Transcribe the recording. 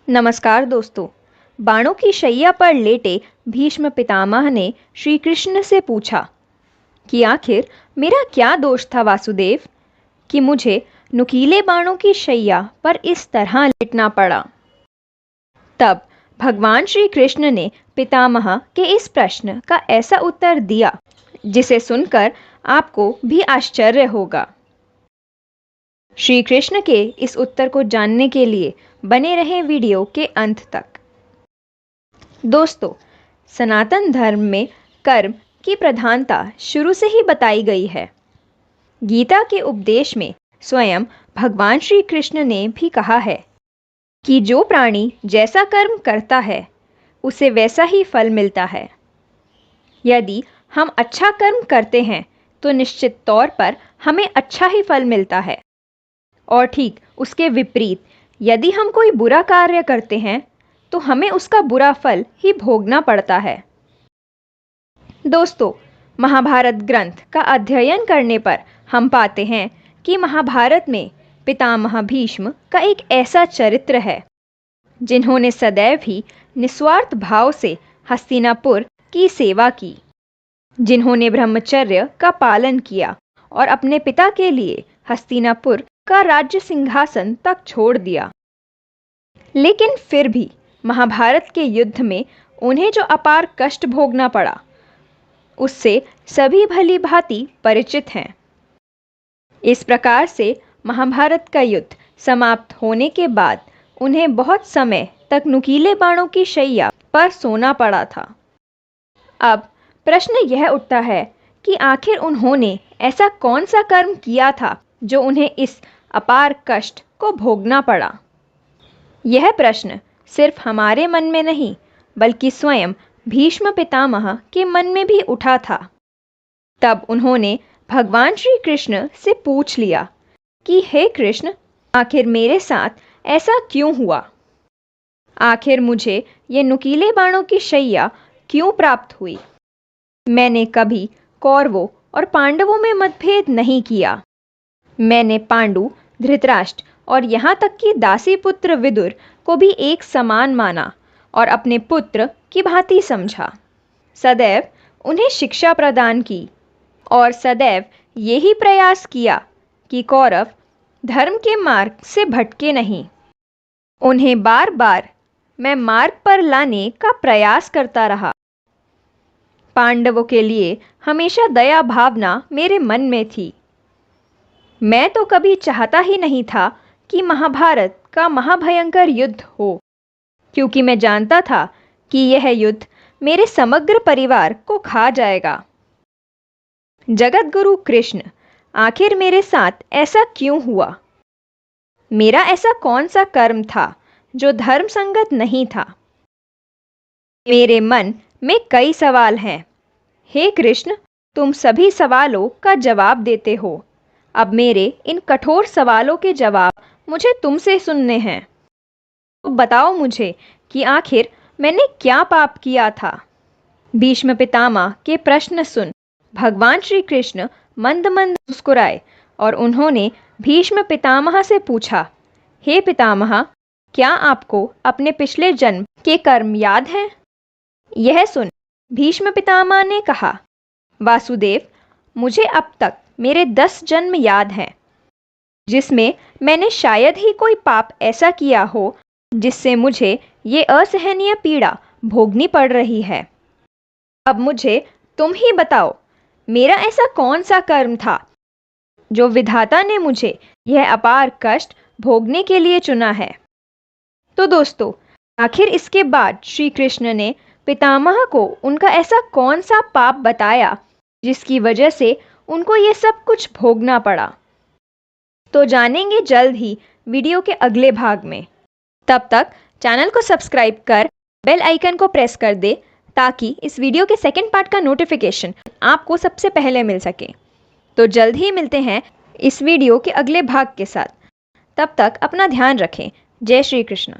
नमस्कार दोस्तों। बाणों की शैया पर लेटे भीष्म पितामह ने श्री कृष्ण से पूछा कि आखिर मेरा क्या दोष था वासुदेव कि मुझे नुकीले बाणों की शैया पर इस तरह लेटना पड़ा। तब भगवान श्री कृष्ण ने पितामह के इस प्रश्न का ऐसा उत्तर दिया जिसे सुनकर आपको भी आश्चर्य होगा। श्री कृष्ण के इस उत्तर को जानने के लिए बने रहें वीडियो के अंत तक। दोस्तों, सनातन धर्म में कर्म की प्रधानता शुरू से ही बताई गई है। गीता के उपदेश में स्वयं भगवान श्री कृष्ण ने भी कहा है कि जो प्राणी जैसा कर्म करता है उसे वैसा ही फल मिलता है। यदि हम अच्छा कर्म करते हैं तो निश्चित तौर पर हमें अच्छा ही फल मिलता है, और ठीक उसके विपरीत यदि हम कोई बुरा कार्य करते हैं तो हमें उसका बुरा फल ही भोगना पड़ता है। दोस्तों, महाभारत ग्रंथ का अध्ययन करने पर हम पाते हैं कि महाभारत में पितामह भीष्म का एक ऐसा चरित्र है जिन्होंने सदैव ही निस्वार्थ भाव से हस्तिनापुर की सेवा की, जिन्होंने ब्रह्मचर्य का पालन किया और अपने पिता के लिए हस्तिनापुर का राज्य सिंहासन तक छोड़ दिया। लेकिन फिर भी महाभारत के युद्ध में उन्हें जो अपार कष्ट भोगना पड़ा उससे सभी भली भांति परिचित हैं। इस प्रकार से महाभारत का युद्ध समाप्त होने के बाद उन्हें बहुत समय तक नुकीले बाणों की शैया पर सोना पड़ा था। अब प्रश्न यह उठता है कि आखिर उन्होंने ऐसा कौन सा कर्म किया था जो उन्हें इस अपार कष्ट को भोगना पड़ा। यह प्रश्न सिर्फ हमारे मन में नहीं बल्कि स्वयं भीष्म पितामह के मन में भी उठा था। तब उन्होंने भगवान श्री कृष्ण से पूछ लिया कि हे कृष्ण, आखिर मेरे साथ ऐसा क्यों हुआ? आखिर मुझे ये नुकीले बाणों की शैया क्यों प्राप्त हुई? मैंने कभी कौरवों और पांडवों में मतभेद नहीं किया। मैंने पांडु, धृतराष्ट्र और यहाँ तक कि दासी पुत्र विदुर को भी एक समान माना और अपने पुत्र की भांति समझा। सदैव उन्हें शिक्षा प्रदान की और सदैव यही प्रयास किया कि कौरव धर्म के मार्ग से भटके नहीं। उन्हें बार बार मैं मार्ग पर लाने का प्रयास करता रहा। पांडवों के लिए हमेशा दया भावना मेरे मन में थी। मैं तो कभी चाहता ही नहीं था कि महाभारत का महाभयंकर युद्ध हो, क्योंकि मैं जानता था कि यह युद्ध मेरे समग्र परिवार को खा जाएगा। जगत गुरु कृष्ण, आखिर मेरे साथ ऐसा क्यों हुआ? मेरा ऐसा कौन सा कर्म था जो धर्म संगत नहीं था? मेरे मन में कई सवाल हैं। हे कृष्ण, तुम सभी सवालों का जवाब देते हो। अब मेरे इन कठोर सवालों के जवाब मुझे तुमसे सुनने हैं। तो बताओ मुझे कि आखिर मैंने क्या पाप किया था? भीष्म पितामह के प्रश्न सुन भगवान श्री कृष्ण मंद मंद मुस्कुराए और उन्होंने भीष्म पितामह से पूछा, हे पितामह, क्या आपको अपने पिछले जन्म के कर्म याद हैं? यह सुन भीष्म पितामह ने कहा, वासुदेव, मुझे अब तक मेरे 10 जन्म याद हैं, जिसमें मैंने शायद ही कोई पाप ऐसा किया हो जिससे मुझे ये असहनीय पीड़ा भोगनी पड़ रही है। अब मुझे तुम ही बताओ, मेरा ऐसा कौन सा कर्म था जो विधाता ने मुझे यह अपार कष्ट भोगने के लिए चुना है? तो दोस्तों, आखिर इसके बाद श्री कृष्ण ने पितामह को उनका ऐसा कौन सा पाप बताया जिसकी वजह से उनको ये सब कुछ भोगना पड़ा? तो जानेंगे जल्द ही वीडियो के अगले भाग में। तब तक चैनल को सब्सक्राइब कर बेल आइकन को प्रेस कर दे ताकि इस वीडियो के सेकंड पार्ट का नोटिफिकेशन आपको सबसे पहले मिल सके। तो जल्द ही मिलते हैं इस वीडियो के अगले भाग के साथ। तब तक अपना ध्यान रखें। जय श्री कृष्ण।